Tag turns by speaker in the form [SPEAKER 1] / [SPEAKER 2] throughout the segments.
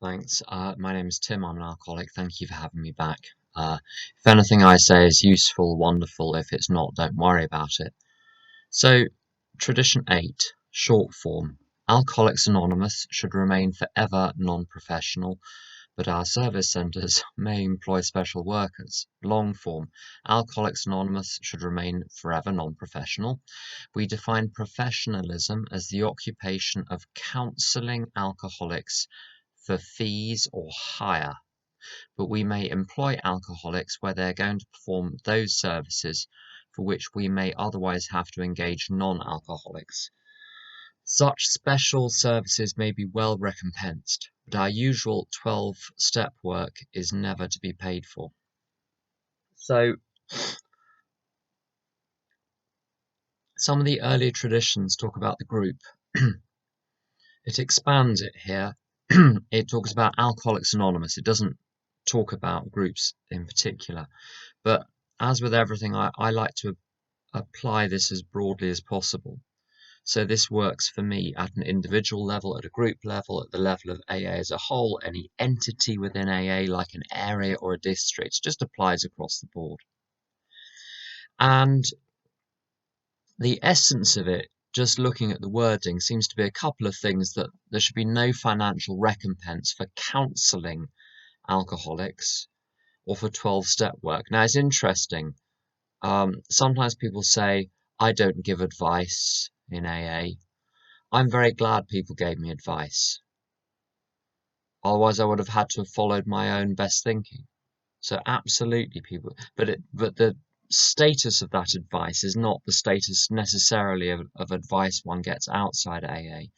[SPEAKER 1] Thanks. My name is Tim. I'm an alcoholic. Thank you for having me back. If anything I say is useful, wonderful. If it's not, don't worry about it. So, Tradition 8, short form. Alcoholics Anonymous should remain forever non-professional, but our service centres may employ special workers. Long form. Alcoholics Anonymous should remain forever non-professional. We define professionalism as the occupation of counselling alcoholics for fees or hire, but we may employ alcoholics where they're going to perform those services for which we may otherwise have to engage non-alcoholics. Such special services may be well recompensed, but our usual 12-step work is never to be paid for. So, some of the earlier traditions talk about the group. It expands it here. It talks about Alcoholics Anonymous. It doesn't talk about groups in particular. But as with everything, I like to apply this as broadly as possible. So this works for me at an individual level, at a group level, at the level of AA as a whole, any entity within AA like an area or a district, it just applies across the board. And the essence of it, just looking at the wording, seems to be a couple of things: that there should be no financial recompense for counselling alcoholics or for 12-step work. Now, it's interesting. Sometimes people say, I don't give advice in AA. I'm very glad people gave me advice. Otherwise, I would have had to have followed my own best thinking. So absolutely people, but the status of that advice is not the status necessarily of advice one gets outside AA.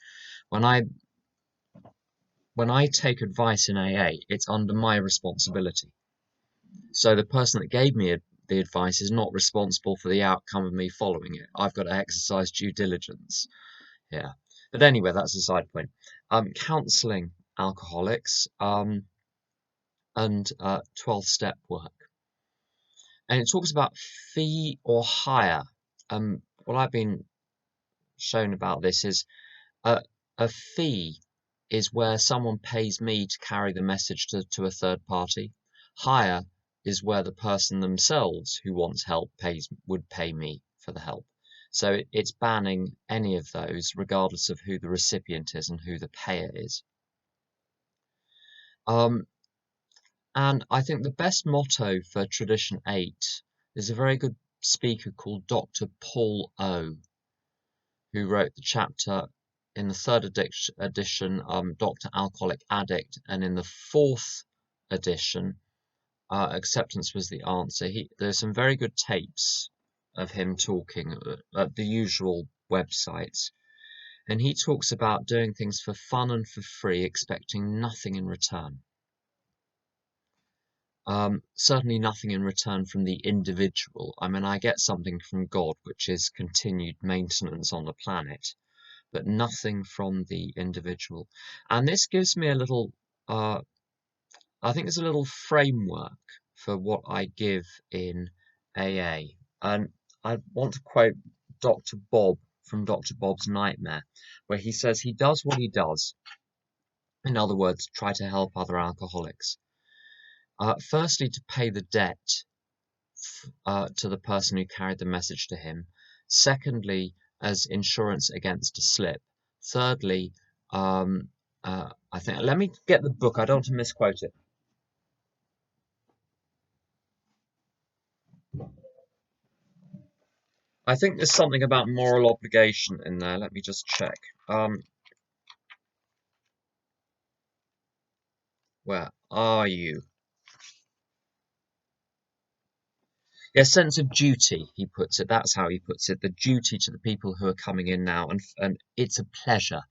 [SPEAKER 1] When I when I take advice in AA, it's under my responsibility. So the person that gave me the advice is not responsible for the outcome of me following it. I've got to exercise due diligence here. But anyway, that's a side point. Counselling alcoholics and 12-step work. And it talks about fee or hire. What I've been shown about this is a fee is where someone pays me to carry the message to a third party. Hire is where the person themselves who wants help would pay me for the help. So it's banning any of those, regardless of who the recipient is and who the payer is. And I think the best motto for Tradition 8 is a very good speaker called Dr. Paul O, who wrote the chapter in the third edition, Dr. Alcoholic Addict, and in the fourth edition, Acceptance Was the Answer. There's some very good tapes of him talking at the usual websites. And he talks about doing things for fun and for free, expecting nothing in return. Certainly nothing in return from the individual. I mean, I get something from God, which is continued maintenance on the planet, but nothing from the individual. And this gives me a little, I think there's a little framework for what I give in AA. And I want to quote Dr. Bob from Dr. Bob's Nightmare, where he says he does what he does. In other words, try to help other alcoholics. Firstly, to pay the debt to the person who carried the message to him. Secondly, as insurance against a slip. Thirdly, I think, let me get the book, I don't want to misquote it. I think there's something about moral obligation in there. Let me just check. Where are you? Yeah, sense of duty, he puts it. That's how he puts it. The duty to the people who are coming in now, and it's a pleasure,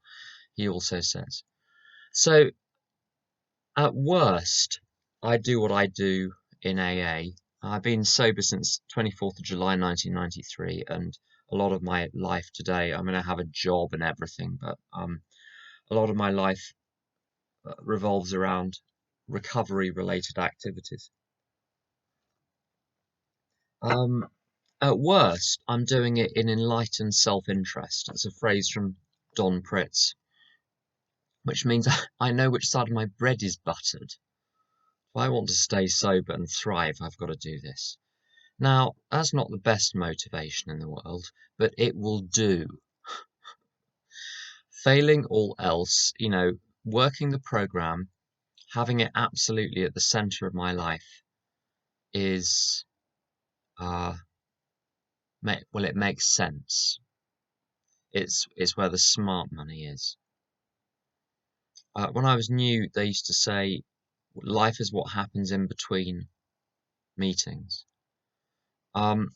[SPEAKER 1] he also says. So, at worst, I do what I do in AA. I've been sober since 24th of July 1993, and a lot of my life today, I mean, I have a job and everything, but a lot of my life revolves around recovery-related activities. At worst, I'm doing it in enlightened self-interest. It's a phrase from Don Pritz. which means I know which side of my bread is buttered. If I want to stay sober and thrive, I've got to do this. Now, that's not the best motivation in the world, but it will do. Failing all else, working the program, having it absolutely at the center of my life is, it makes sense. It's where the smart money is. When I was new, they used to say, life is what happens in between meetings. And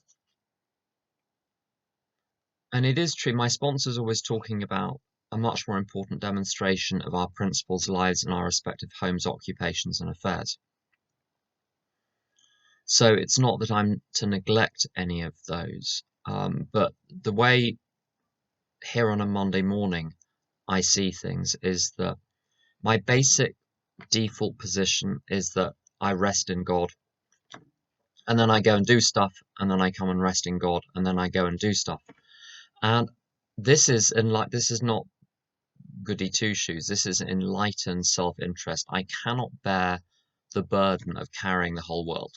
[SPEAKER 1] it is true. My sponsor's always talking about a much more important demonstration of our principals' lives in our respective homes, occupations, and affairs. So it's not that I'm to neglect any of those, but the way here on a Monday morning I see things is that my basic default position is that I rest in God, and then I go and do stuff, and then I come and rest in God, and then I go and do stuff. And this is not goody two shoes. This is enlightened self-interest. I cannot bear the burden of carrying the whole world.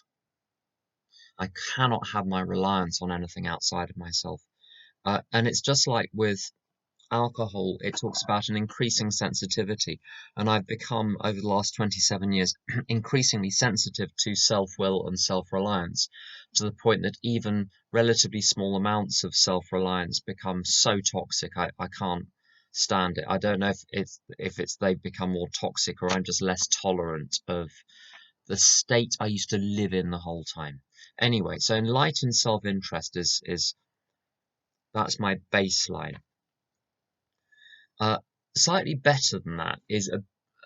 [SPEAKER 1] I cannot have my reliance on anything outside of myself. And it's just like with alcohol, it talks about an increasing sensitivity. And I've become, over the last 27 years, increasingly sensitive to self-will and self-reliance, to the point that even relatively small amounts of self-reliance become so toxic, I can't stand it. I don't know if it's they've become more toxic, or I'm just less tolerant of the state I used to live in the whole time. Anyway, so enlightened self-interest is that's my baseline. Slightly better than that is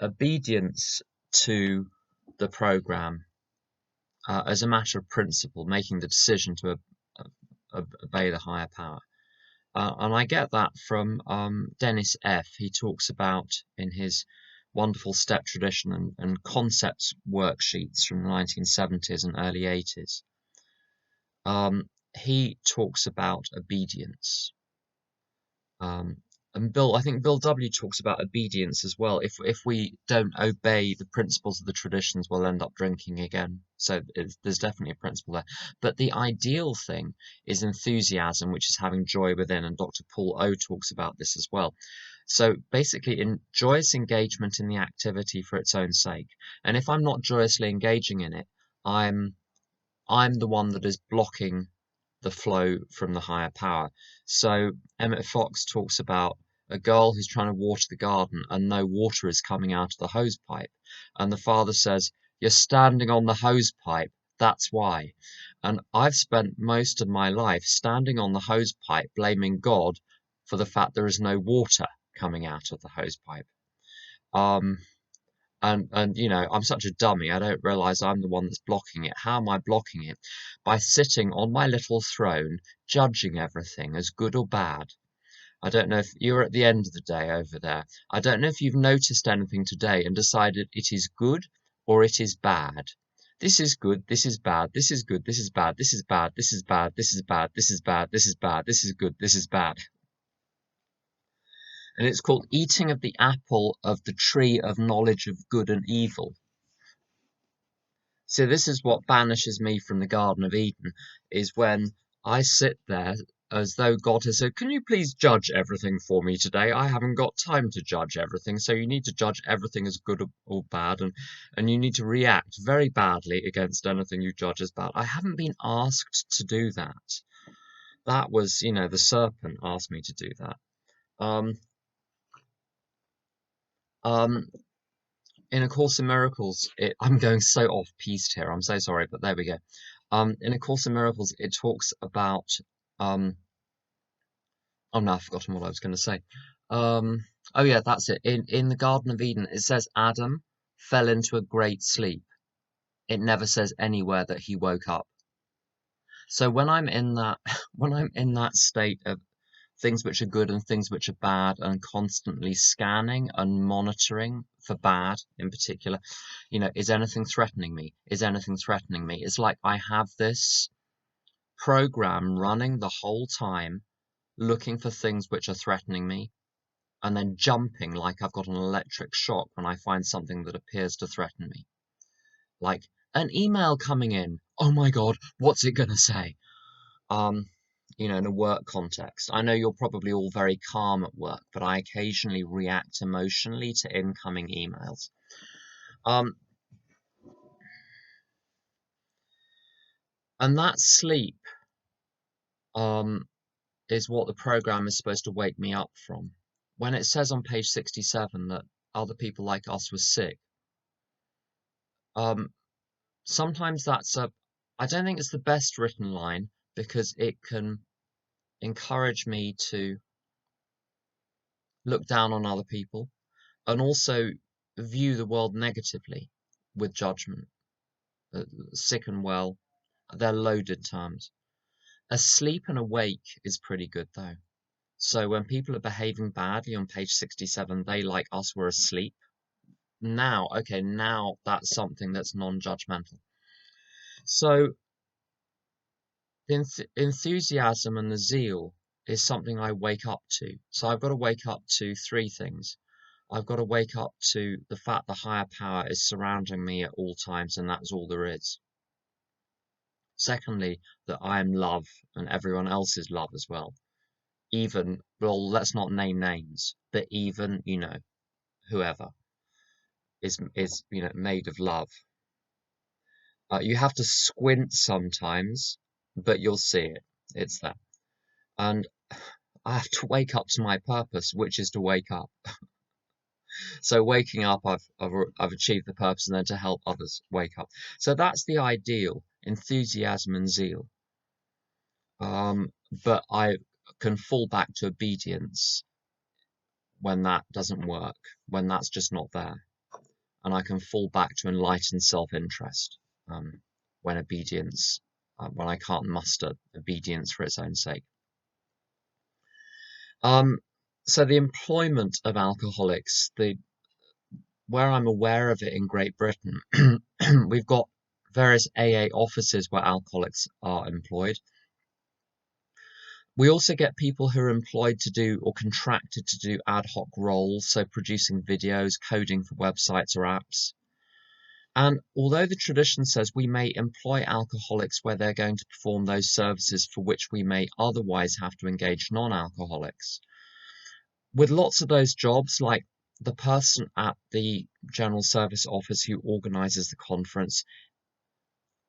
[SPEAKER 1] obedience to the program as a matter of principle, making the decision to obey the higher power. And I get that from Dennis F. He talks about in his wonderful step tradition and concept worksheets from the 1970s and early 80s. He talks about obedience. And I think Bill W. talks about obedience as well. If we don't obey the principles of the traditions, we'll end up drinking again. So there's definitely a principle there. But the ideal thing is enthusiasm, which is having joy within. And Dr. Paul O talks about this as well. So basically, in joyous engagement in the activity for its own sake. And if I'm not joyously engaging in it, I'm the one that is blocking the flow from the higher power. So Emmett Fox talks about a girl who's trying to water the garden and no water is coming out of the hose pipe. And the father says, "You're standing on the hose pipe, that's why." And I've spent most of my life standing on the hose pipe, blaming God for the fact there is no water coming out of the hose pipe. And I'm such a dummy, I don't realize I'm the one that's blocking it. How am I blocking it? By sitting on my little throne, judging everything as good or bad. I don't know if you're at the end of the day over there. I don't know if you've noticed anything today and decided it is good or it is bad. This is good, this is bad, this is good, this is bad, this is bad, this is bad, this is bad, this is bad, this is bad, this is good, this is bad. And it's called eating of the apple of the tree of knowledge of good and evil. So this is what banishes me from the Garden of Eden, is when I sit there as though God has said, "Can you please judge everything for me today? I haven't got time to judge everything, so you need to judge everything as good or bad, and you need to react very badly against anything you judge as bad." I haven't been asked to do that. That was, the serpent asked me to do that. In A Course in Miracles, I'm going so off-piste here. I'm so sorry, but there we go. In A Course in Miracles, it talks about. Oh no, I've forgotten what I was going to say. Oh yeah, that's it. In the Garden of Eden, it says Adam fell into a great sleep. It never says anywhere that he woke up. So when I'm in that state of things which are good and things which are bad, and constantly scanning and monitoring for bad in particular, is anything threatening me? Is anything threatening me? It's like I have this program running the whole time, looking for things which are threatening me. and then jumping like I've got an electric shock when I find something that appears to threaten me. Like an email coming in. Oh my God, what's it gonna say? Um, in a work context. I know you're probably all very calm at work, but I occasionally react emotionally to incoming emails. Um, and that sleep, um, is what the program is supposed to wake me up from. When it says on page 67 that other people like us were sick, um, sometimes I don't think it's the best written line because it can encourage me to look down on other people and also view the world negatively with judgment. Sick and well, they're loaded terms. Asleep and awake is pretty good though. So when people are behaving badly on page 67, they like us were asleep. Now, okay, now that's something that's non-judgmental. So the enthusiasm and the zeal is something I wake up to. So I've got to wake up to three things. I've got to wake up to the fact the higher power is surrounding me at all times, and that's all there is. Secondly, that I am love and everyone else is love as well. Even, well, let's not name names, but even, whoever is made of love. You have to squint sometimes, but you'll see it. It's there. And I have to wake up to my purpose, which is to wake up. So waking up, I've achieved the purpose, and then to help others wake up. So that's the ideal, enthusiasm and zeal. But I can fall back to obedience when that doesn't work, when that's just not there, and I can fall back to enlightened self-interest when when I can't muster obedience for its own sake. So the employment of alcoholics, where I'm aware of it in Great Britain, we've got various AA offices where alcoholics are employed. We also get people who are employed to do or contracted to do ad hoc roles, so producing videos, coding for websites or apps. And although the tradition says we may employ alcoholics where they're going to perform those services for which we may otherwise have to engage non-alcoholics, with lots of those jobs, like the person at the General Service Office who organises the conference,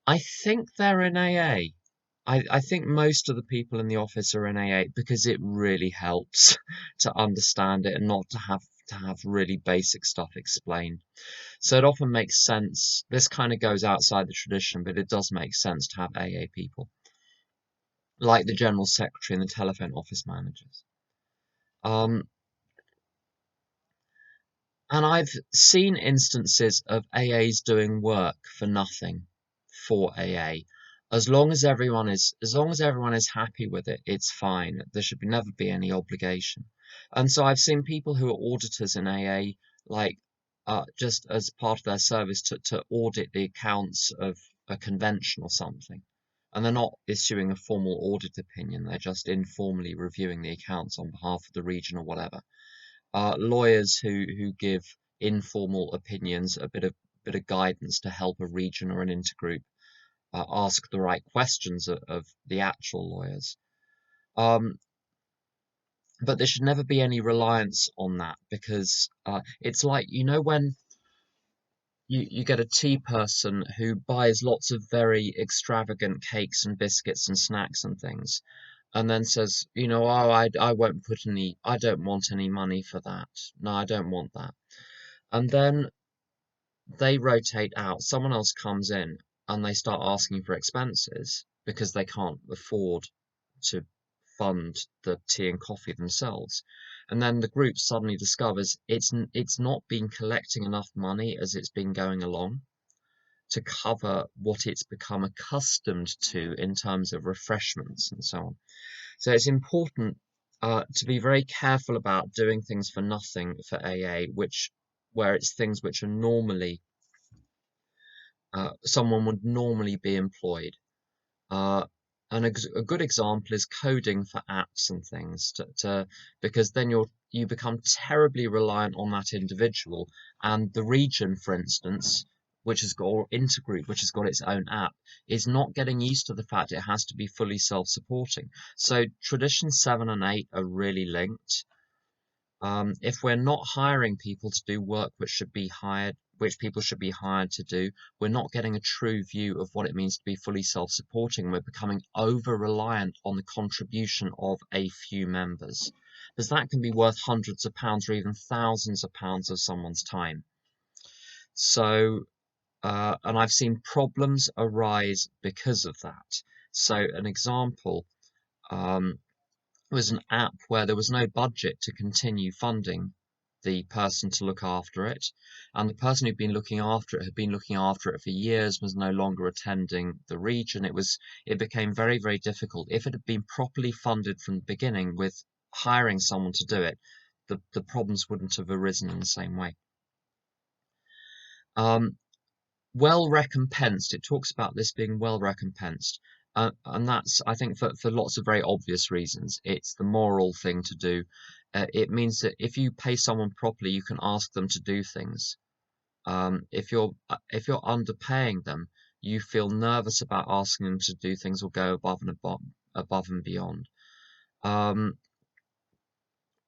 [SPEAKER 1] I think they're in AA. I think most of the people in the office are in AA because it really helps to understand it and not to have really basic stuff explained. So it often makes sense. This kind of goes outside the tradition, but it does make sense to have AA people, like the general secretary and the telephone office managers. Um, And I've seen instances of AAs doing work for nothing for AA. As long as everyone is happy with it, it's fine. There should never be any obligation. And so I've seen people who are auditors in AA, like just as part of their service to audit the accounts of a convention or something. And they're not issuing a formal audit opinion, they're just informally reviewing the accounts on behalf of the region or whatever. Lawyers who give informal opinions, a bit of guidance to help a region or an intergroup ask the right questions of the actual lawyers. But there should never be any reliance on that because it's like, when you get a tea person who buys lots of very extravagant cakes and biscuits and snacks and things, and then says, oh, I won't I don't want any money for that. No, I don't want that. And then they rotate out, someone else comes in and they start asking for expenses because they can't afford to fund the tea and coffee themselves. And then the group suddenly discovers it's not been collecting enough money as it's been going along to cover what it's become accustomed to in terms of refreshments and so on. So it's important to be very careful about doing things for nothing for AA, where it's things which are normally someone would normally be employed. And a good example is coding for apps and things, because then you become terribly reliant on that individual. And the region, for instance, which has got, or intergroup, which has got its own app, is not getting used to the fact it has to be fully self-supporting. So tradition 7 and 8 are really linked. If we're not hiring people to do work which people should be hired to do, we're not getting a true view of what it means to be fully self-supporting. We're becoming over-reliant on the contribution of a few members, because that can be worth hundreds of pounds or even thousands of pounds of someone's time. So, and I've seen problems arise because of that. So an example, was an app where there was no budget to continue funding the person to look after it, and the person who'd been looking after it had been looking after it for years, was no longer attending the region. It became very, very difficult. If it had been properly funded from the beginning with hiring someone to do it, the problems wouldn't have arisen in the same way. Well recompensed. It talks about this being well recompensed. And that's, I think, for lots of very obvious reasons. It's the moral thing to do. It means that if you pay someone properly, you can ask them to do things. If you're underpaying them, you feel nervous about asking them to do things or go above and beyond. And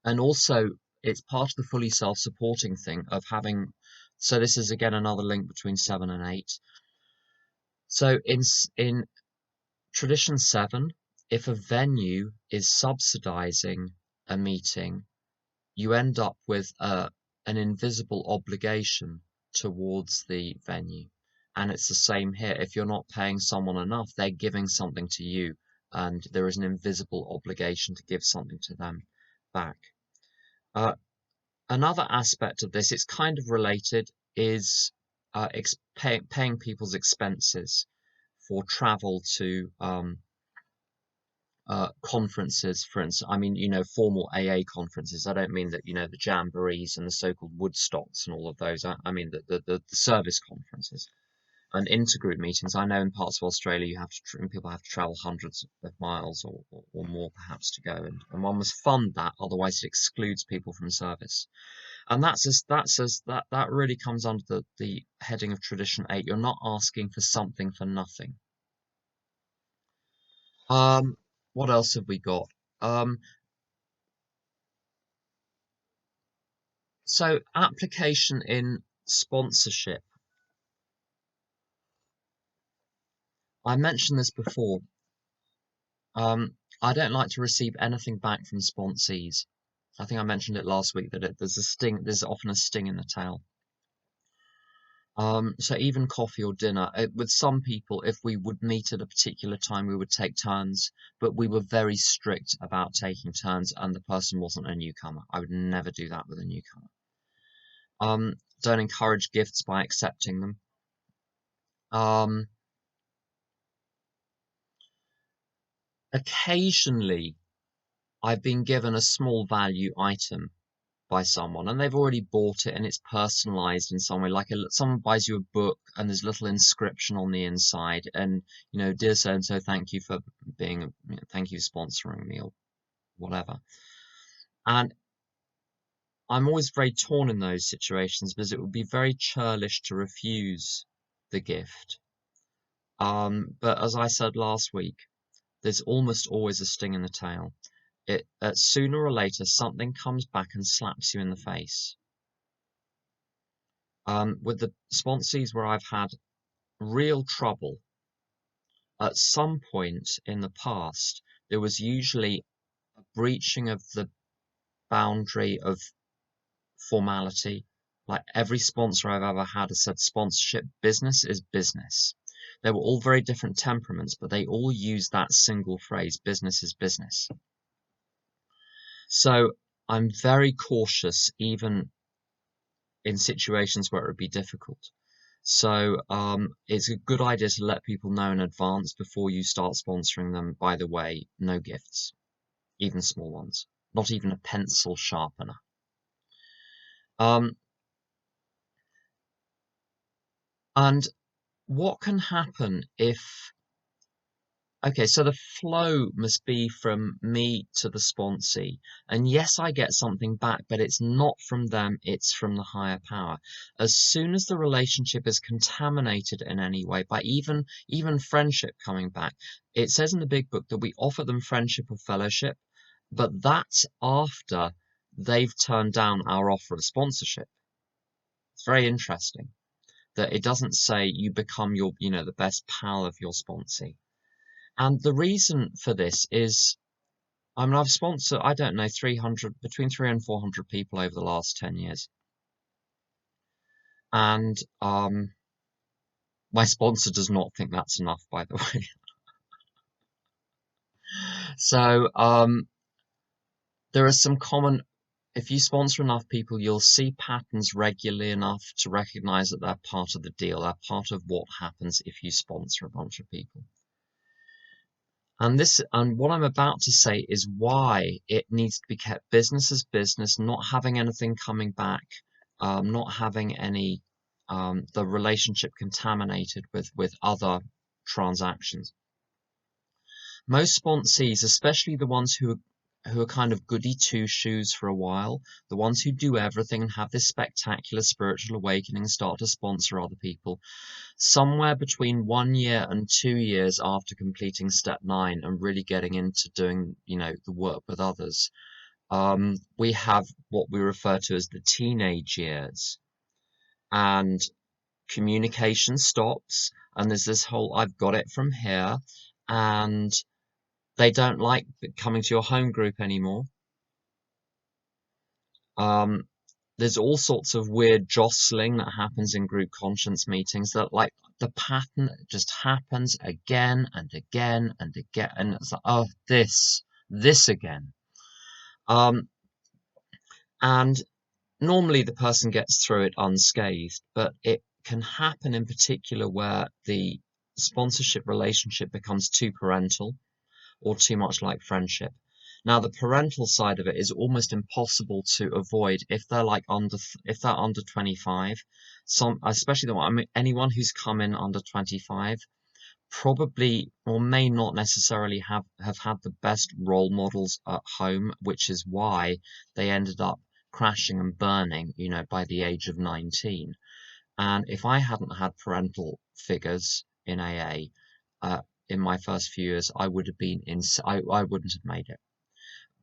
[SPEAKER 1] also, it's part of the fully self-supporting thing of having. So this is again another link between 7 and 8. So in tradition 7, if a venue is subsidizing a meeting, you end up with an invisible obligation towards the venue. And it's the same here. If you're not paying someone enough, they're giving something to you, and there is an invisible obligation to give something to them back. Another aspect of this, it's kind of related, is paying people's expenses for travel to conferences, for instance. I mean, formal AA conferences. I don't mean that, the jamborees and the so-called Woodstocks and all of those. I mean the service conferences and intergroup meetings. I know in parts of Australia people have to travel hundreds of miles or more perhaps to go, and one must fund that, otherwise it excludes people from service. And that really comes under the heading of tradition 8. You're not asking for something for nothing. What else have we got? So application in sponsorship. I mentioned this before. I don't like to receive anything back from sponsees. I think I mentioned it last week that there's often a sting in the tail. So even coffee or dinner, with some people, if we would meet at a particular time, we would take turns, but we were very strict about taking turns, and the person wasn't a newcomer. I would never do that with a newcomer. Don't encourage gifts by accepting them. Occasionally, I've been given a small value item by someone, and they've already bought it and it's personalized in some way. Like someone buys you a book and there's a little inscription on the inside, and dear so and so, thank you for thank you for sponsoring me or whatever. And I'm always very torn in those situations because it would be very churlish to refuse the gift. But as I said last week, there's almost always a sting in the tail. Sooner or later, something comes back and slaps you in the face. With the sponsees where I've had real trouble, at some point in the past, there was usually a breaching of the boundary of formality. Like every sponsor I've ever had has said sponsorship business is business. They were all very different temperaments, but they all used that single phrase, business is business. So I'm very cautious, even in situations where it would be difficult. So it's a good idea to let people know in advance before you start sponsoring them. By the way, no gifts, even small ones, not even a pencil sharpener. And what can happen if Okay, so the flow must be from me to the sponsee. And yes, I get something back, but it's not from them, it's from the higher power. As soon as the relationship is contaminated in any way by even friendship coming back, it says in the big book that we offer them friendship or fellowship, but that's after they've turned down our offer of sponsorship. It's very interesting that it doesn't say you become the best pal of your sponsee. And the reason for this is, I mean, I've sponsored, I don't know, between 300 and 400 people over the last 10 years. And my sponsor does not think that's enough, by the way. So there are some common, if you sponsor enough people, you'll see patterns regularly enough to recognize that they're part of the deal. They're part of what happens if you sponsor a bunch of people. And what I'm about to say is why it needs to be kept business as business, not having anything coming back, not having any the relationship contaminated with other transactions. Most sponsees, especially the ones who are kind of goody two shoes for a while, the ones who do everything and have this spectacular spiritual awakening and start to sponsor other people, somewhere between 1 year and 2 years after completing step 9 and really getting into doing, the work with others, we have what we refer to as the teenage years, and communication stops, and there's this whole I've got it from here, and they don't like coming to your home group anymore. Um, there's all sorts of weird jostling that happens in group conscience meetings that, like, the pattern just happens again and again and again, and it's like, oh, this again. And normally the person gets through it unscathed, but it can happen in particular where the sponsorship relationship becomes too parental or too much like friendship. Now, the parental side of it is almost impossible to avoid if they're under 25. Especially anyone who's come in under 25 probably or may not necessarily have had the best role models at home, which is why they ended up crashing and burning, by the age of 19. And if I hadn't had parental figures in AA, in my first few years, I would have been I wouldn't have made it.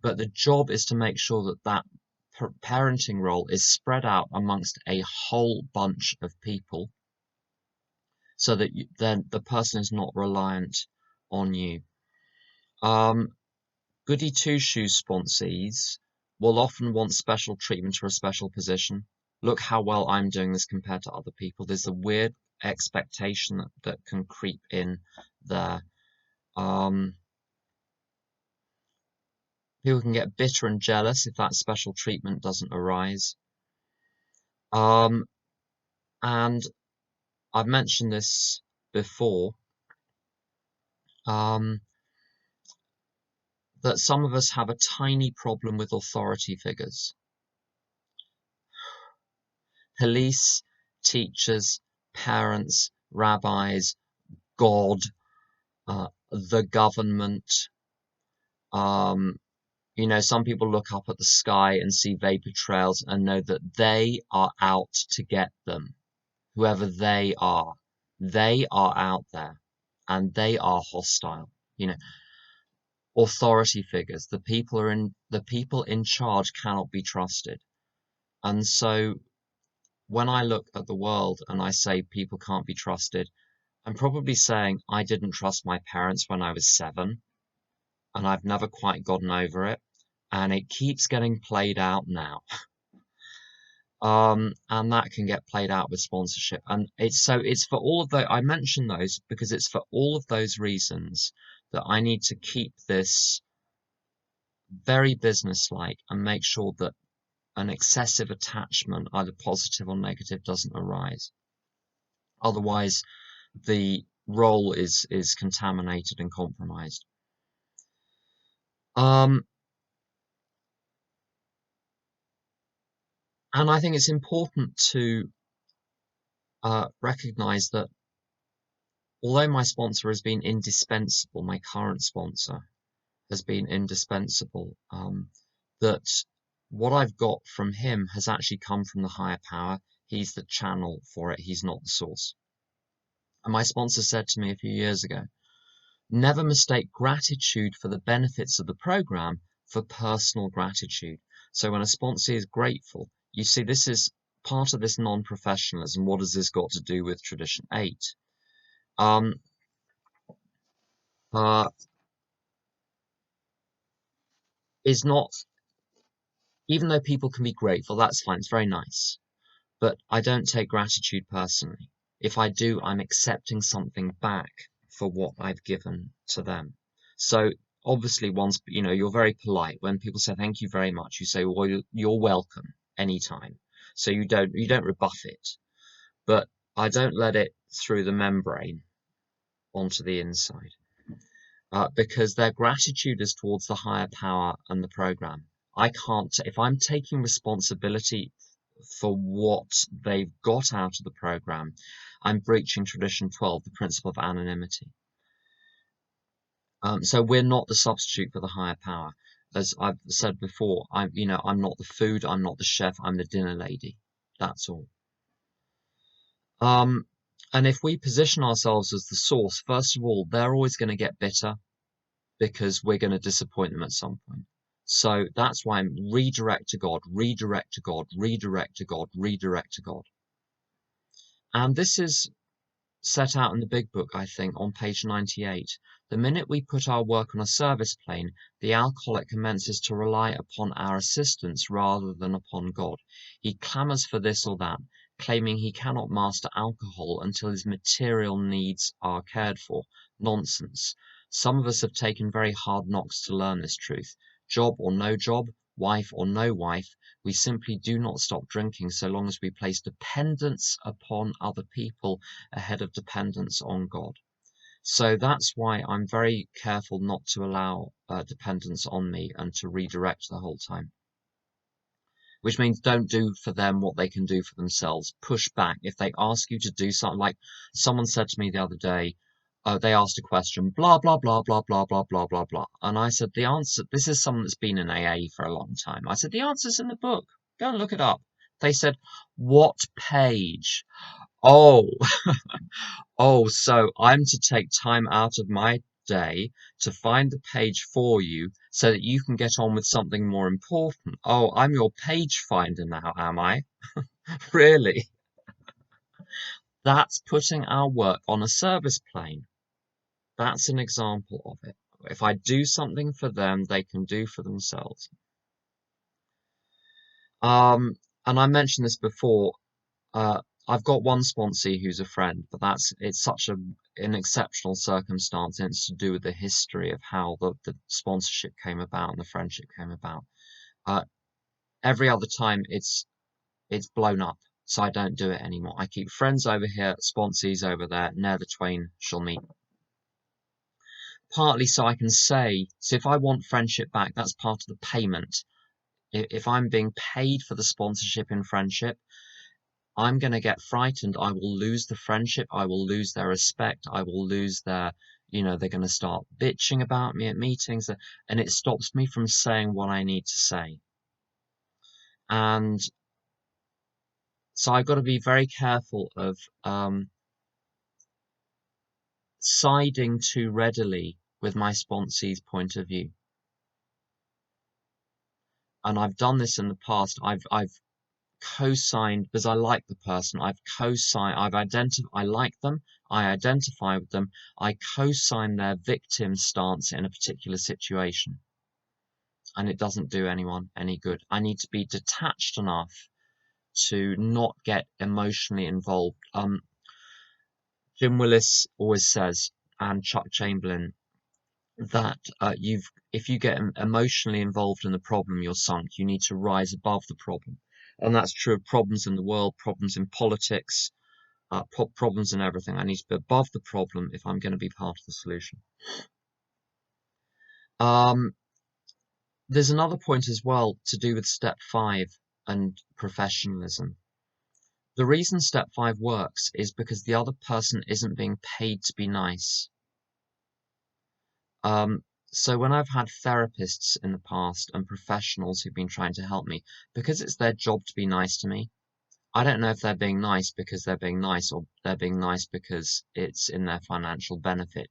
[SPEAKER 1] But the job is to make sure that parenting role is spread out amongst a whole bunch of people, so that then the person is not reliant on you. Goody two-shoes sponsees will often want special treatment or a special position. Look how well I'm doing this compared to other people. There's a weird expectation that can creep in there. People can get bitter and jealous if that special treatment doesn't arise. And I've mentioned this before, that some of us have a tiny problem with authority figures. Police, teachers, parents, rabbis, God, the government. Some people look up at the sky and see vapor trails and know that they are out to get them. Whoever they are out there, and they are hostile. Authority figures, the people in charge cannot be trusted. And so when I look at the world and I say people can't be trusted, I'm probably saying I didn't trust my parents when I was 7, and I've never quite gotten over it, and it keeps getting played out now. And that can get played out with sponsorship. And it's for all of those, I mention those because it's for all of those reasons that I need to keep this very business-like and make sure that an excessive attachment, either positive or negative, doesn't arise. Otherwise, the role is contaminated and compromised. And I think it's important to recognize that although my sponsor has been indispensable, my current sponsor has been indispensable, that what I've got from him has actually come from the higher power. He's the channel for it. He's not the source. And my sponsor said to me a few years ago, never mistake gratitude for the benefits of the program for personal gratitude. So when a sponsor is grateful, you see, this is part of this non-professionalism. What has this got to do with tradition 8? Um, uh, is not, even though people can be grateful, that's fine, it's very nice. But I don't take gratitude personally. If I do, I'm accepting something back for what I've given to them. So obviously, once you're very polite. When people say thank you very much, you say, well, you're welcome anytime. So you don't rebuff it. But I don't let it through the membrane onto the inside. Because their gratitude is towards the higher power and the program. I can't, if I'm taking responsibility for what they've got out of the program, I'm breaching tradition 12, the principle of anonymity. So we're not the substitute for the higher power. As I've said before, I'm not the food, I'm not the chef, I'm the dinner lady. That's all. Um, and if we position ourselves as the source, first of all, they're always going to get bitter because we're going to disappoint them at some point. So that's why I'm redirect to God, redirect to God, redirect to God, redirect to God. And this is set out in the big book, I think, on page 98. The minute we put our work on a service plane, the alcoholic commences to rely upon our assistance rather than upon God. He clamours for this or that, claiming he cannot master alcohol until his material needs are cared for. Nonsense. Some of us have taken very hard knocks to learn this truth. Job or no job, wife or no wife, we simply do not stop drinking so long as we place dependence upon other people ahead of dependence on God. So that's why I'm very careful not to allow dependence on me and to redirect the whole time. Which means don't do for them what they can do for themselves. Push back. If they ask you to do something, like someone said to me the other day, they asked a question, blah, blah, blah, blah, blah, blah, blah, blah, blah. And I said, the answer, this is someone that's been in AA for a long time. I said, the answer's in the book. Go and look it up. They said, what page? Oh, oh, so I'm to take time out of my day to find the page for you so that you can get on with something more important. Oh, I'm your page finder now, am I? Really? That's putting our work on a service plane. That's an example of it. If I do something for them, they can do for themselves. And I mentioned this before. I've got one sponsee who's a friend, but it's such an exceptional circumstance, and it's to do with the history of how the sponsorship came about and the friendship came about. Uh, every other time it's blown up, so I don't do it anymore. I keep friends over here, sponsees over there, ne'er the twain shall meet. Partly so I can say, so if I want friendship back, that's part of the payment. If I'm being paid for the sponsorship in friendship, I'm going to get frightened. I will lose the friendship. I will lose their respect. I will lose they're going to start bitching about me at meetings, and it stops me from saying what I need to say. And so I've got to be very careful of siding too readily with my sponsee's point of view. And I've done this in the past. I've co-signed because I like the person. I like them. I identify with them. I co-sign their victim stance in a particular situation. And it doesn't do anyone any good. I need to be detached enough to not get emotionally involved. Jim Willis always says, and Chuck Chamberlain, that if you get emotionally involved in the problem, you're sunk. You need to rise above the problem. And that's true of problems in the world, problems in politics, problems in everything. I need to be above the problem if I'm going to be part of the solution. There's another point as well to do with step 5 and professionalism, The reason step 5 works is because the other person isn't being paid to be nice. So when I've had therapists in the past and professionals who've been trying to help me, because it's their job to be nice to me, I don't know if they're being nice because they're being nice, or they're being nice because it's in their financial benefit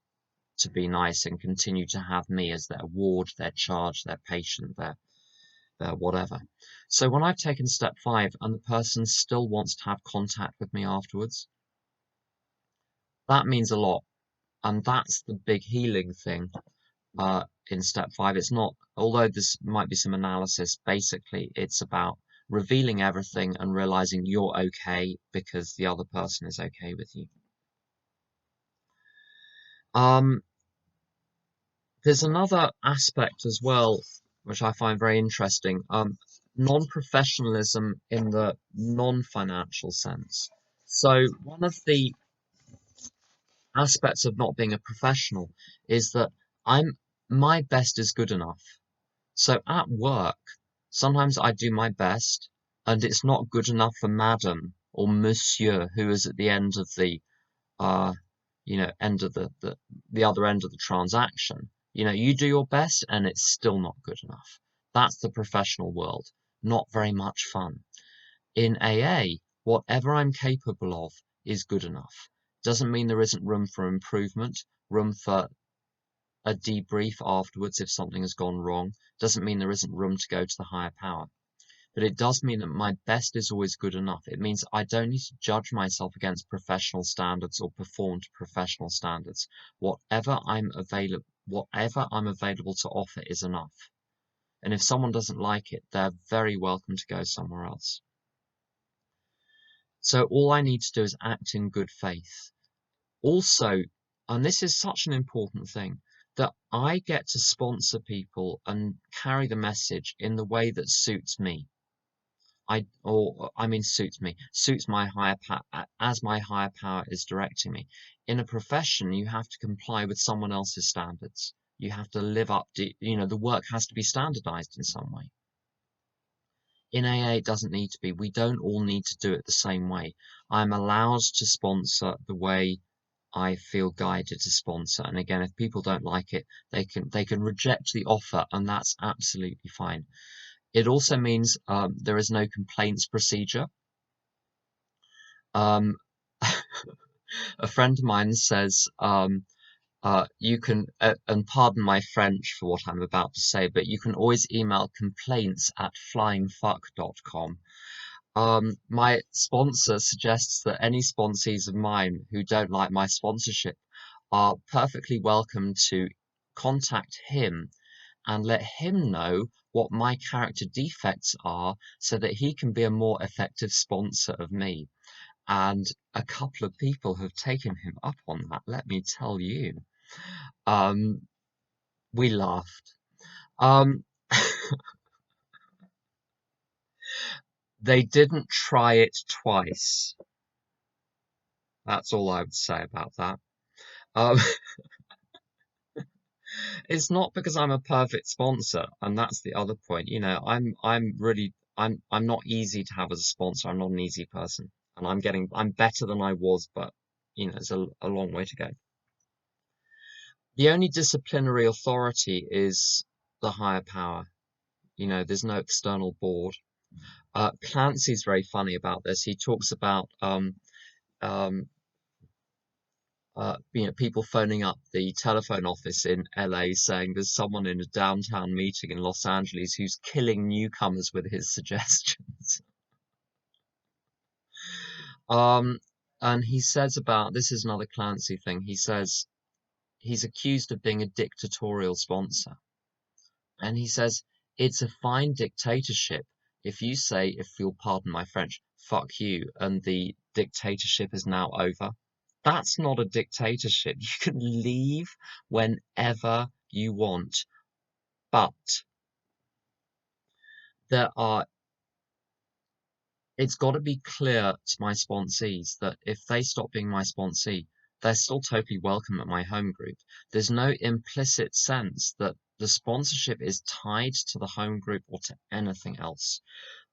[SPEAKER 1] to be nice and continue to have me as their ward, their charge, their patient, their whatever. So when I've taken step 5 and the person still wants to have contact with me afterwards, that means a lot. And that's the big healing thing in step 5. It's not, although this might be some analysis, basically it's about revealing everything and realizing you're okay because the other person is okay with you. There's another aspect as well, which I find very interesting. Non-professionalism in the non-financial sense. So one of the aspects of not being a professional is that my best is good enough. So at work, sometimes I do my best and it's not good enough for madam or monsieur who is at the end of the end of the other end of the transaction. You do your best and it's still not good enough. That's the professional world. Not very much fun. In AA, whatever I'm capable of is good enough. Doesn't mean there isn't room for improvement, room for a debrief afterwards if something has gone wrong. Doesn't mean there isn't room to go to the higher power. But it does mean that my best is always good enough. It means I don't need to judge myself against professional standards or perform to professional standards. Whatever I'm available to offer is enough. And if someone doesn't like it, they're very welcome to go somewhere else. So all I need to do is act in good faith. Also, and this is such an important thing, that I get to sponsor people and carry the message in the way that suits me. Suits my higher power, as my higher power is directing me. In a profession, you have to comply with someone else's standards. You have to live up to, the work has to be standardized in some way. In AA, it doesn't need to be. We don't all need to do it the same way. I'm allowed to sponsor the way I feel guided to sponsor. And again, if people don't like it, they can reject the offer, and that's absolutely fine. It also means there is no complaints procedure. A friend of mine says you can, and pardon my French for what I'm about to say, but you can always email complaints@flyingfuck.com. My sponsor suggests that any sponsees of mine who don't like my sponsorship are perfectly welcome to contact him and let him know what my character defects are so that he can be a more effective sponsor of me. And a couple of people have taken him up on that, let me tell you. We laughed. They didn't try it twice. That's all I would say about that. It's not because I'm a perfect sponsor, and that's the other point. I'm not easy to have as a sponsor. I'm not an easy person, and I'm better than I was, but there's a long way to go. The only disciplinary authority is the higher power. There's no external board. Clancy's very funny about this. He talks about people phoning up the telephone office in LA saying there's someone in a downtown meeting in Los Angeles who's killing newcomers with his suggestions. And he says this is another Clancy thing. He says he's accused of being a dictatorial sponsor. And he says it's a fine dictatorship if you say, if you'll pardon my French, fuck you, and the dictatorship is now over. That's not a dictatorship. You can leave whenever you want. But it's got to be clear to my sponsees that if they stop being my sponsee, they're still totally welcome at my home group. There's no implicit sense that the sponsorship is tied to the home group or to anything else.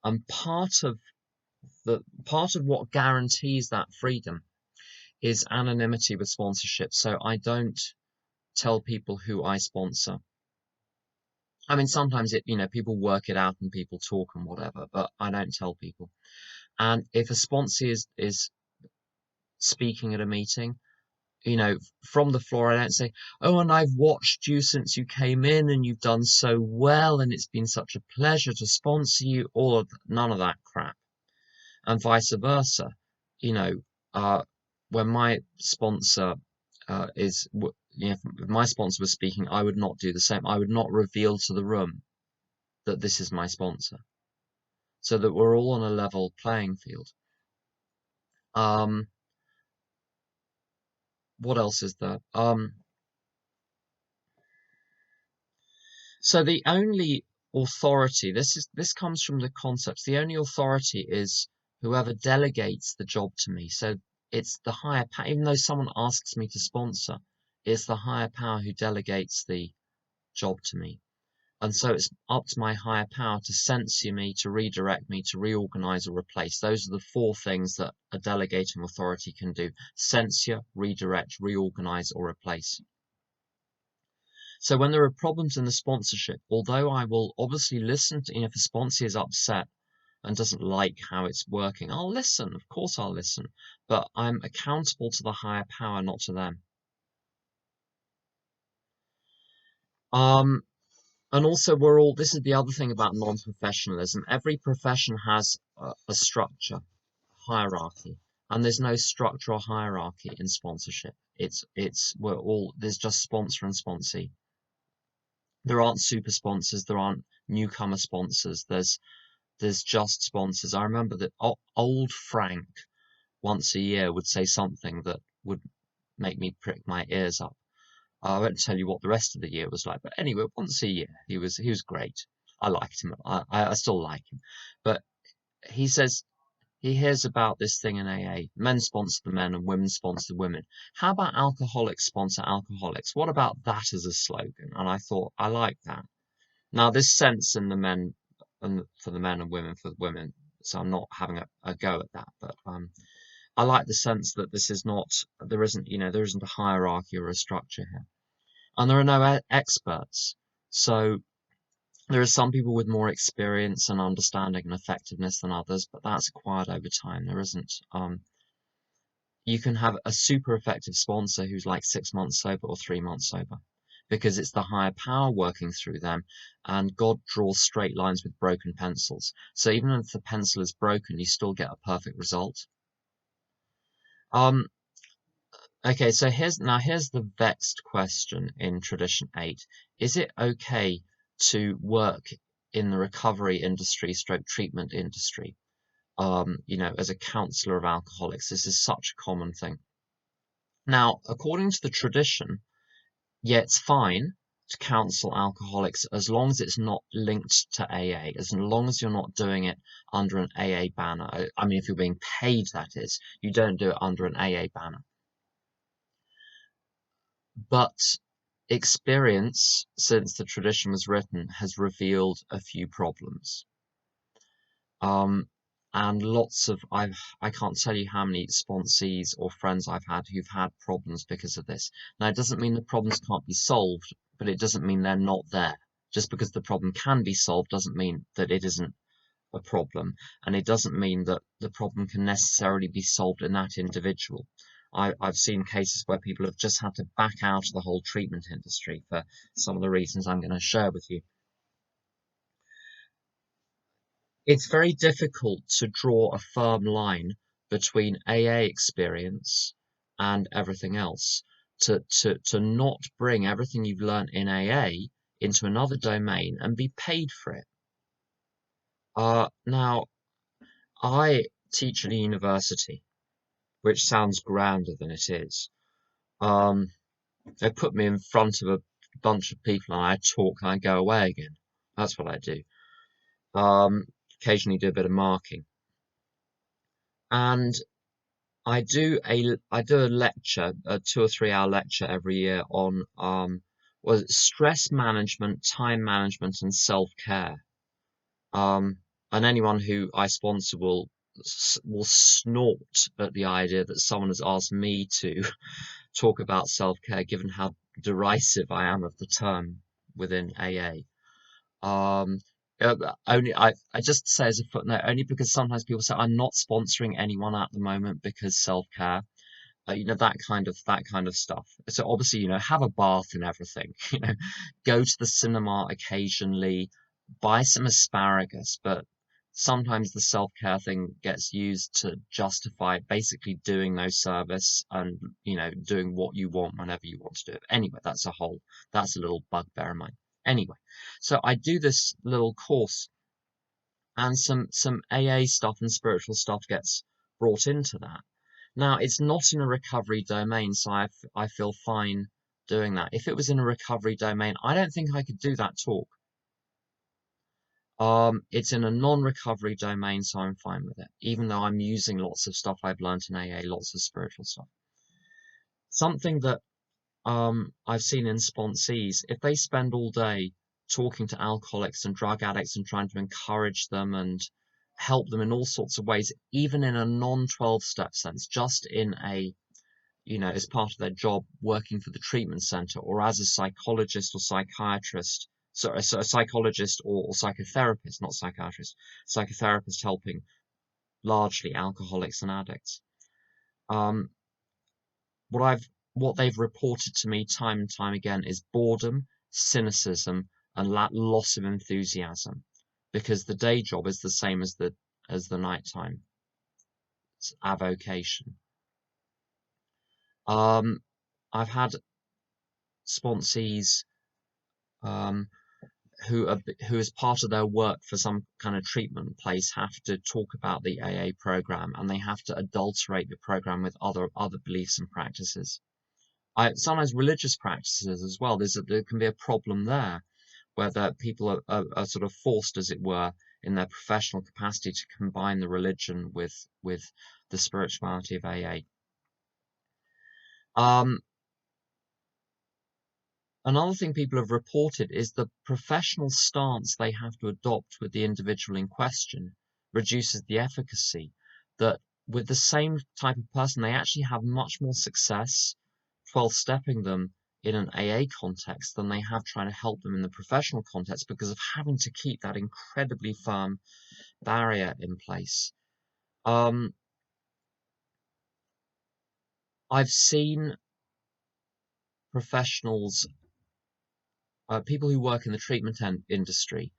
[SPEAKER 1] And part of the part of what guarantees that freedom is anonymity with sponsorship. So I don't tell people who I sponsor. I mean, sometimes people work it out and people talk and whatever, but I don't tell people. And if a sponsor is speaking at a meeting, from the floor, I don't say, "Oh, and I've watched you since you came in and you've done so well and it's been such a pleasure to sponsor you," none of that crap. And vice versa. You know, uh, when my sponsor if my sponsor was speaking, I would not do the same. I would not reveal to the room that this is my sponsor, so that we're all on a level playing field. Um, what else is there? So the only authority, this comes from the concepts. The only authority is whoever delegates the job to me. So it's the higher power, even though someone asks me to sponsor, it's the higher power who delegates the job to me. And so it's up to my higher power to censure me, to redirect me, to reorganize or replace. Those are the four things that a delegating authority can do: censure, redirect, reorganize, or replace. So when there are problems in the sponsorship, although I will obviously listen to, if a sponsor is upset and doesn't like how it's working, I'll listen. Of course I'll listen, but I'm accountable to the higher power, not to them. And also this is the other thing about non-professionalism. Every profession has a structure, hierarchy, and there's no structure or hierarchy in sponsorship. There's just sponsor and sponsee. There aren't super sponsors, there aren't newcomer sponsors. There's just sponsors. I remember that old Frank once a year would say something that would make me prick my ears up. I won't tell you what the rest of the year was like, but anyway, once a year he was great. I liked him. I still like him, but he says he hears about this thing in AA. Men sponsor the men and women sponsor the women. How about alcoholics sponsor alcoholics? What about that as a slogan? And I thought I like that. Now there's sense in the men and for the men and women for the women, so I'm not having a go at that, but I like the sense that there isn't a hierarchy or a structure here. And there are no experts. So there are some people with more experience and understanding and effectiveness than others, but that's acquired over time. There isn't. You can have a super effective sponsor who's like 6 months sober or 3 months sober because it's the higher power working through them, and God draws straight lines with broken pencils. So even if the pencil is broken, you still get a perfect result. Okay, so here's the vexed question in tradition 8. Is it okay to work in the recovery industry, stroke treatment industry, as a counselor of alcoholics? This is such a common thing. Now, according to the tradition, yeah, it's fine to counsel alcoholics as long as it's not linked to AA, as long as you're not doing it under an AA banner. I mean, if you're being paid, that is, you don't do it under an AA banner. But experience, since the tradition was written, has revealed a few problems. And I can't tell you how many sponsees or friends I've had who've had problems because of this. Now, it doesn't mean the problems can't be solved, but it doesn't mean they're not there. Just because the problem can be solved doesn't mean that it isn't a problem, and it doesn't mean that the problem can necessarily be solved in that individual. I've seen cases where people have just had to back out of the whole treatment industry for some of the reasons I'm going to share with you. It's very difficult to draw a firm line between AA experience and everything else. To not bring everything you've learned in AA into another domain and be paid for it. Now, I teach at a university, which sounds grander than it is. They put me in front of a bunch of people and I talk and I go away again. That's what I do. Occasionally do a bit of marking. And I do a lecture, a 2 or 3 hour lecture every year on stress management, time management, and self-care. And anyone who I sponsor will will snort at the idea that someone has asked me to talk about self-care, given how derisive I am of the term within AA. Um, only I just say as a footnote, only because sometimes people say I'm not sponsoring anyone at the moment because self-care, that kind of stuff. So obviously, have a bath and everything, go to the cinema occasionally, buy some asparagus, but sometimes the self-care thing gets used to justify basically doing no service and, doing what you want whenever you want to do it. Anyway, that's a little bugbear of mine. Anyway, so I do this little course and some AA stuff and spiritual stuff gets brought into that. Now, it's not in a recovery domain, so I feel fine doing that. If it was in a recovery domain, I don't think I could do that talk. It's in a non-recovery domain, so I'm fine with it, even though I'm using lots of stuff I've learned in AA, lots of spiritual stuff. Something that I've seen in sponsees, if they spend all day talking to alcoholics and drug addicts and trying to encourage them and help them in all sorts of ways, even in a non-12-step sense, just in a, as part of their job working for the treatment center or as a psychologist or psychiatrist, so a psychologist or psychotherapist, not psychiatrist, psychotherapist helping largely alcoholics and addicts. What they've reported to me time and time again is boredom, cynicism, and loss of enthusiasm, because the day job is the same as the nighttime. It's avocation. I've had sponsees who as part of their work for some kind of treatment place have to talk about the AA program, and they have to adulterate the program with other beliefs and practices. Sometimes religious practices as well. There can be a problem there, where people are sort of forced, as it were, in their professional capacity to combine the religion with the spirituality of AA. Another thing people have reported is the professional stance they have to adopt with the individual in question reduces the efficacy. That with the same type of person, they actually have much more success 12-stepping them in an AA context than they have trying to help them in the professional context, because of having to keep that incredibly firm barrier in place. I've seen professionals, people who work in the treatment industry,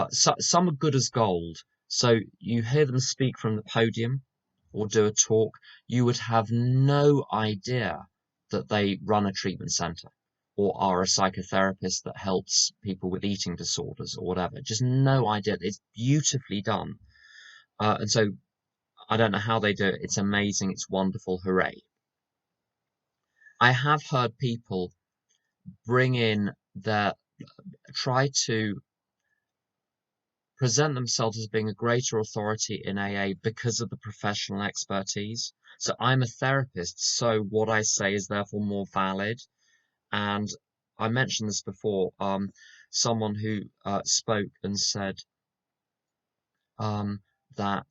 [SPEAKER 1] some are good as gold. So you hear them speak from the podium or do a talk, you would have no idea that they run a treatment center or are a psychotherapist that helps people with eating disorders or whatever. Just no idea. It's beautifully done. And so I don't know how they do it. It's amazing. It's wonderful. Hooray. I have heard people bring in try to present themselves as being a greater authority in AA because of the professional expertise. So I'm a therapist, so what I say is therefore more valid. And I mentioned this before, someone who spoke and said that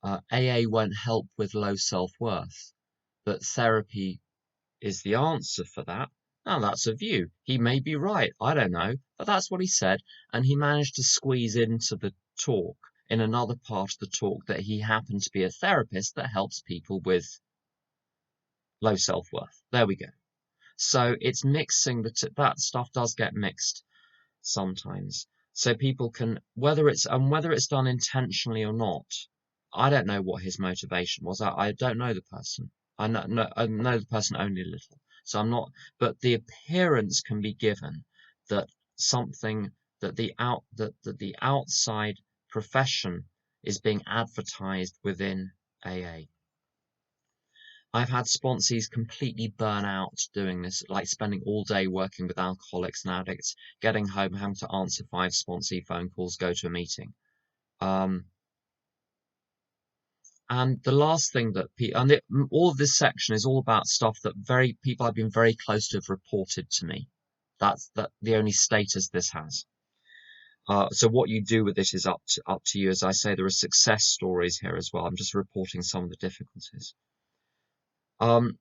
[SPEAKER 1] AA won't help with low self-worth, that therapy is the answer for that. Now, that's a view. He may be right. I don't know. But that's what he said. And he managed to squeeze into the talk, in another part of the talk, that he happened to be a therapist that helps people with low self-worth. There we go. So it's mixing that stuff does get mixed sometimes. So people can, whether it's done intentionally or not, I don't know what his motivation was. I don't know the person. I know the person only a little. So I'm not, but the appearance can be given that something that the outside profession is being advertised within AA. I've had sponsees completely burn out doing this, like spending all day working with alcoholics and addicts, getting home, having to answer 5 sponsee phone calls, go to a meeting. And the last thing that all of this section is all about stuff that people I've been very close to have reported to me. That's the only status this has. So what you do with it is up to you. As I say, there are success stories here as well. I'm just reporting some of the difficulties. Um,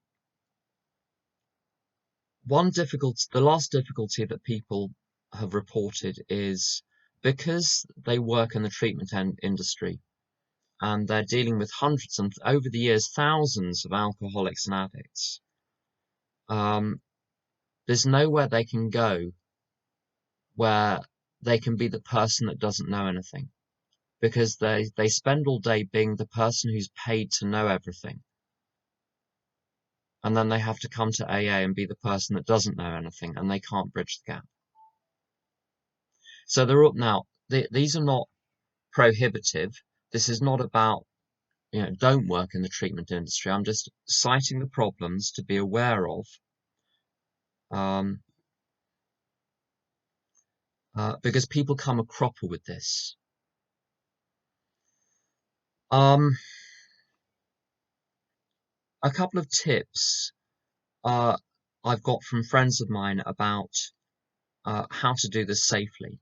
[SPEAKER 1] the last difficulty that people have reported is because they work in the treatment industry and they're dealing with hundreds and over the years thousands of alcoholics and addicts. There's nowhere they can go where they can be the person that doesn't know anything, because they spend all day being the person who's paid to know everything, and then they have to come to AA and be the person that doesn't know anything, and they can't bridge the gap. So they're up now. These are not prohibitive. This is not about, don't work in the treatment industry. I'm just citing the problems to be aware of, because people come a cropper with this. A couple of tips I've got from friends of mine about how to do this safely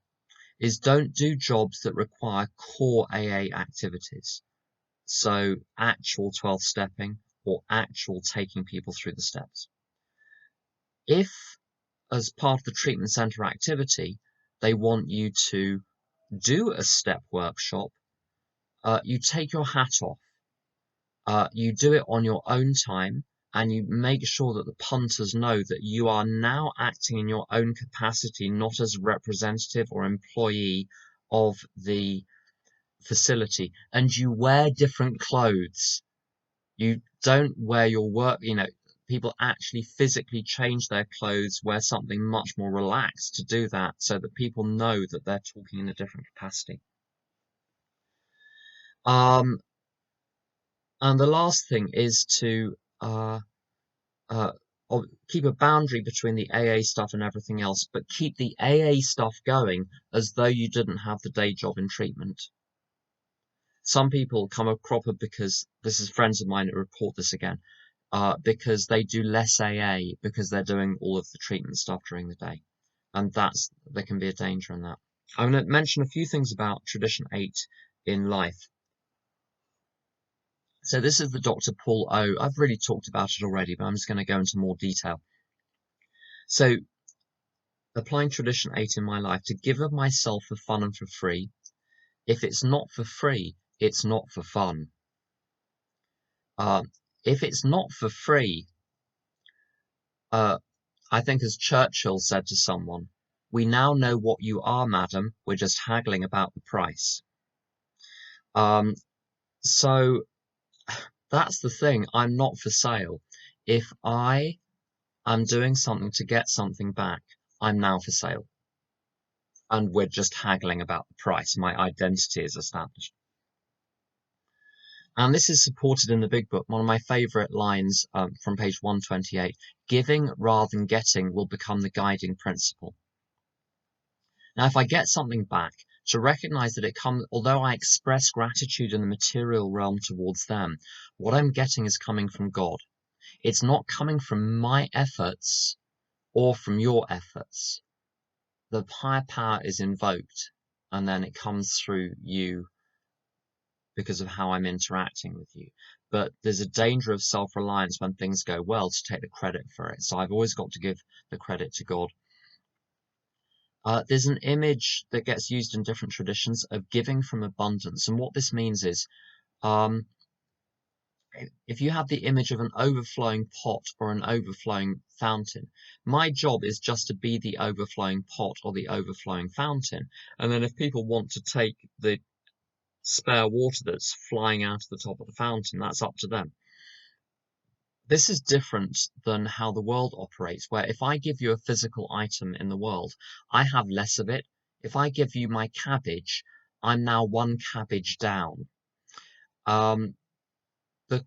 [SPEAKER 1] is don't do jobs that require core AA activities. So actual 12 stepping or actual taking people through the steps. If, as part of the treatment center activity, they want you to do a step workshop, you take your hat off. You do it on your own time, and you make sure that the punters know that you are now acting in your own capacity, not as representative or employee of the facility. And you wear different clothes. You don't wear your work, people actually physically change their clothes, wear something much more relaxed to do that, so that people know that they're talking in a different capacity. And the last thing is to keep a boundary between the AA stuff and everything else, but keep the AA stuff going as though you didn't have the day job in treatment. Some people come a cropper because, this is friends of mine that report this again, because they do less AA because they're doing all of the treatment stuff during the day. And there can be a danger in that. I'm going to mention a few things about Tradition 8 in life. So this is the Dr. Paul O. I've really talked about it already, but I'm just going to go into more detail. So, applying Tradition 8 in my life, to give of myself for fun and for free. If it's not for free, it's not for fun. If it's not for free, I think as Churchill said to someone, "We now know what you are, madam, we're just haggling about the price." So that's the thing, I'm not for sale. If I am doing something to get something back, I'm now for sale. And we're just haggling about the price. My identity is established. And this is supported in the big book. One of my favorite lines from page 128, giving rather than getting will become the guiding principle. Now, if I get something back, to recognize that it comes, although I express gratitude in the material realm towards them, what I'm getting is coming from God. It's not coming from my efforts or from your efforts. The higher power is invoked, and then it comes through you because of how I'm interacting with you. But there's a danger of self-reliance when things go well to take the credit for it. So I've always got to give the credit to God. There's an image that gets used in different traditions of giving from abundance. And what this means is, if you have the image of an overflowing pot or an overflowing fountain, my job is just to be the overflowing pot or the overflowing fountain. And then if people want to take the spare water that's flying out of the top of the fountain, that's up to them. This is different than how the world operates, where if I give you a physical item in the world, I have less of it. If I give you my cabbage, I'm now one cabbage down. The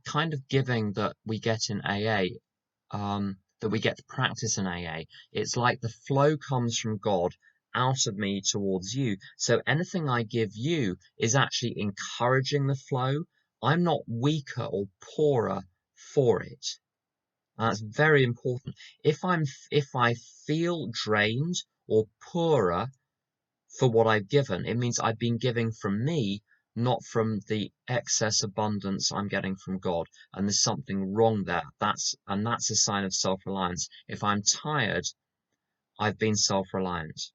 [SPEAKER 1] kind of giving that we get in AA, that we get to practice in AA, it's like the flow comes from God out of me towards you. So anything I give you is actually encouraging the flow. I'm not weaker or poorer for it. That's very important. If I feel drained or poorer for what I've given. It means I've been giving from me, not from the excess abundance I'm getting from God. And there's something wrong there. That's a sign of self-reliance. If I'm tired, I've been self-reliant.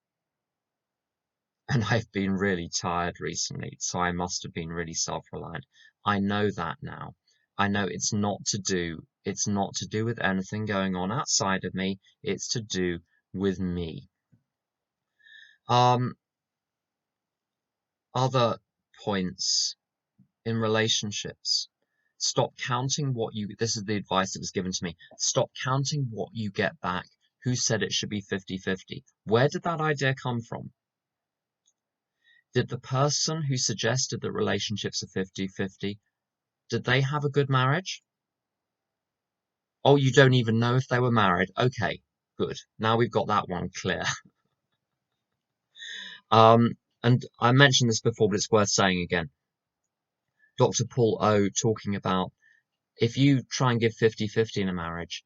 [SPEAKER 1] And I've been really tired recently, so I must have been really self-reliant. I know that now. I know it's not to do with anything going on outside of me. It's to do with me. Other points in relationships. Stop counting what you, this is the advice that was given to me. Stop counting what you get back. Who said it should be 50-50? Where did that idea come from? Did the person who suggested that relationships are 50-50, did they have a good marriage? Oh, you don't even know if they were married. Okay, good. Now we've got that one clear. And I mentioned this before, but it's worth saying again. Dr. Paul O talking about if you try and give 50-50 in a marriage,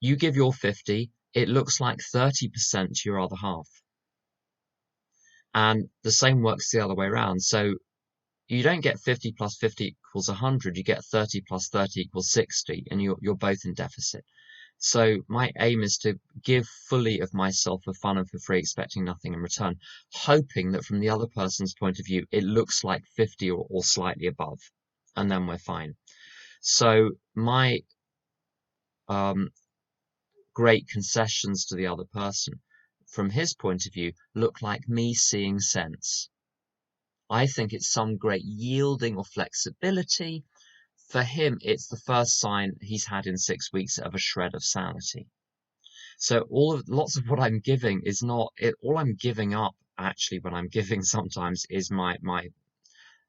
[SPEAKER 1] you give your 50, it looks like 30% to your other half. And the same works the other way around. So you don't get 50 plus 50 equals 100, you get 30 plus 30 equals 60, and you're both in deficit. So my aim is to give fully of myself for fun and for free, expecting nothing in return, hoping that from the other person's point of view, it looks like 50 or slightly above, and then we're fine. So my great concessions to the other person, from his point of view, look like me seeing sense. I think it's some great yielding or flexibility. For him, it's the first sign he's had in 6 weeks of a shred of sanity. So lots of what I'm giving is not it. All I'm giving up, actually, when I'm giving sometimes is my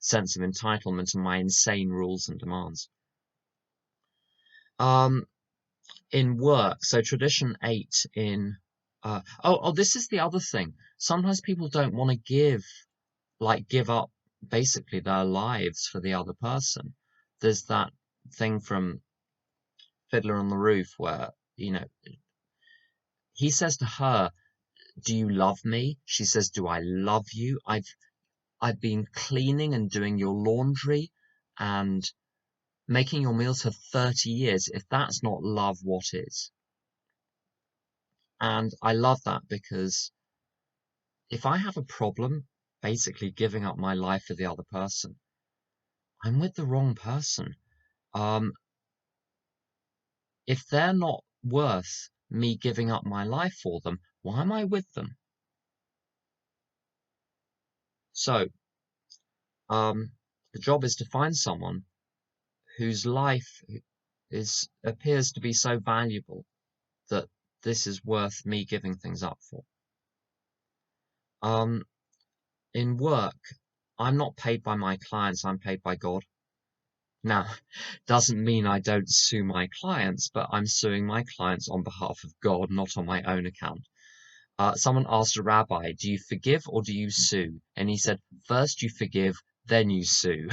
[SPEAKER 1] sense of entitlement and my insane rules and demands. In work, so tradition 8 in this is the other thing. Sometimes people don't want to give up basically their lives for the other person. There's that thing from Fiddler on the Roof where, he says to her, "Do you love me?" She says, "Do I love you? I've been cleaning and doing your laundry and making your meals for 30 years. If that's not love, what is?" And I love that because if I have a problem basically giving up my life for the other person, I'm with the wrong person. If they're not worth me giving up my life for them, why am I with them? So, the job is to find someone whose life appears to be so valuable that this is worth me giving things up for. In work, I'm not paid by my clients, I'm paid by God. Now, doesn't mean I don't sue my clients, but I'm suing my clients on behalf of God, not on my own account. Someone asked a rabbi, "Do you forgive or do you sue?" And he said, "First you forgive, then you sue."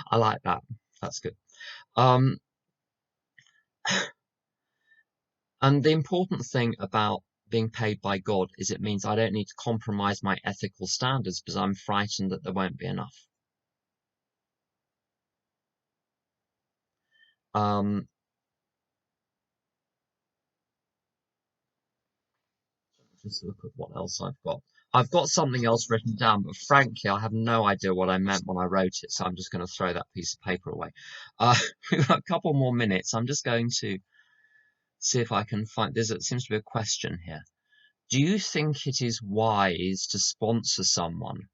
[SPEAKER 1] I like that. That's good. And the important thing about being paid by God is it means I don't need to compromise my ethical standards because I'm frightened that there won't be enough. Just look at what else I've got. I've got something else written down, but frankly, I have no idea what I meant when I wrote it, so I'm just going to throw that piece of paper away. We've got a couple more minutes. I'm just going to see if I can find. It seems to be a question here. Do you think it is wise to sponsor someone?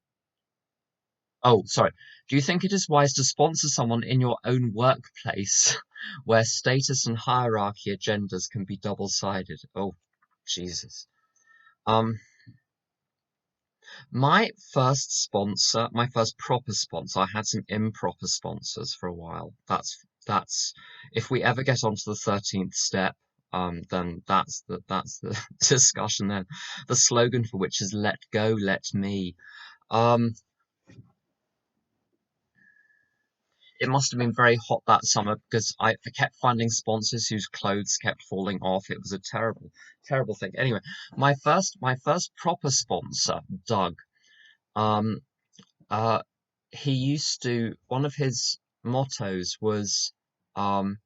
[SPEAKER 1] Oh, sorry. Do you think it is wise to sponsor someone in your own workplace where status and hierarchy agendas can be double-sided? Oh, Jesus. My first proper sponsor, I had some improper sponsors for a while. That's if we ever get onto the 13th step, then that's the discussion then. The slogan for which is "Let go, let me." it must have been very hot that summer because I kept finding sponsors whose clothes kept falling off. It was a terrible, terrible thing. Anyway, my first proper sponsor, Doug, um, uh, he used to, one of his mottos was, um,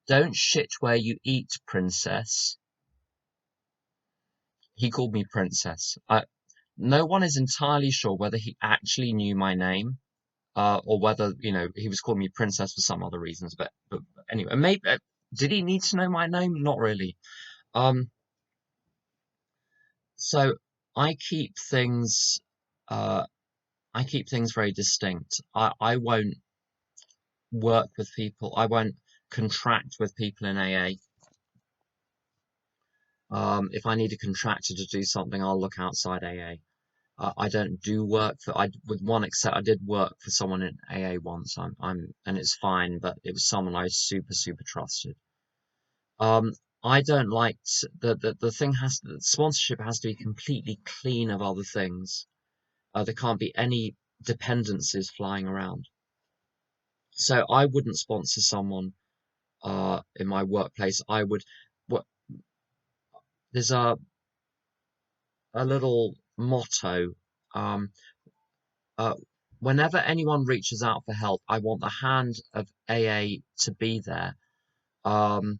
[SPEAKER 1] don't shit where you eat, princess. He called me princess. No one is entirely sure whether he actually knew my name, or whether, he was calling me princess for some other reasons. But anyway, maybe did he need to know my name? Not really. Um, so I keep things, uh, I keep things very distinct. I won't work with people. I won't contract with people in AA. If I need a contractor to do something, I'll look outside AA. I don't do work with one except I did work for someone in AA once. And it's fine, but it was someone I super, super trusted. Um, I don't like the thing the sponsorship has to be completely clean of other things. There can't be any dependencies flying around. So I wouldn't sponsor someone, in my workplace. What, there's a little motto, um, uh, whenever anyone reaches out for help, I want the hand of AA to be there. Um,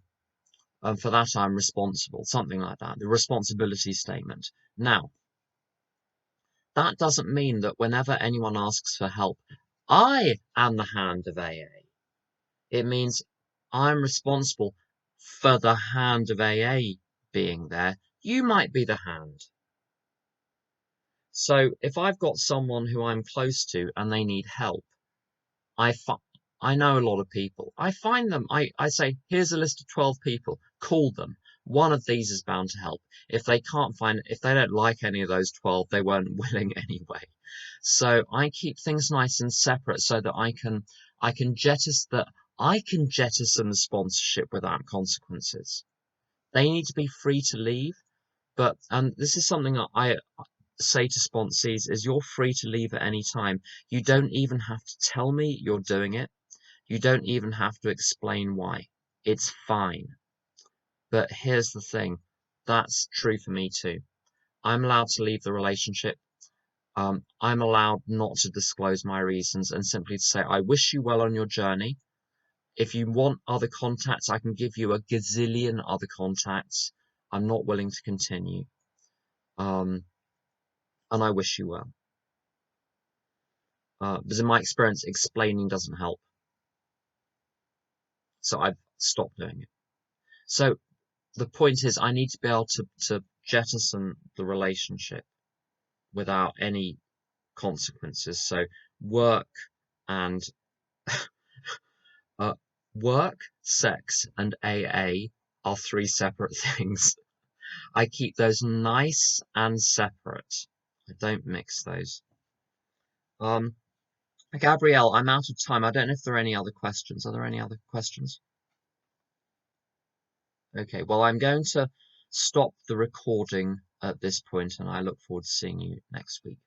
[SPEAKER 1] and for that, I'm responsible, something like that, the responsibility statement. Now, that doesn't mean that whenever anyone asks for help, I am the hand of AA. It means I'm responsible for the hand of AA being there. You might be the hand. So if I've got someone who I'm close to and they need help, I I know a lot of people. I find them. I say, here's a list of 12 people. Call them. One of these is bound to help. If they don't like any of those 12, they weren't willing anyway. So I keep things nice and separate so that I can jettison the sponsorship without consequences. They need to be free to leave, but and this is something that I say to sponsees is you're free to leave at any time. You don't even have to tell me you're doing it. You don't even have to explain why. It's fine. But here's the thing. That's true for me too. I'm allowed to leave the relationship. I'm allowed not to disclose my reasons and simply to say, I wish you well on your journey. If you want other contacts, I can give you a gazillion other contacts. I'm not willing to continue. And I wish you well. Because in my experience, explaining doesn't help. So I've stopped doing it. So the point is, I need to be able to jettison the relationship without any consequences. So work and uh, work, sex, and AA are three separate things. I keep those nice and separate. I don't mix those. Um, Gabrielle, I'm out of time. I don't know if there are any other questions. Are there any other questions? Okay, well, I'm going to stop the recording at this point, and I look forward to seeing you next week.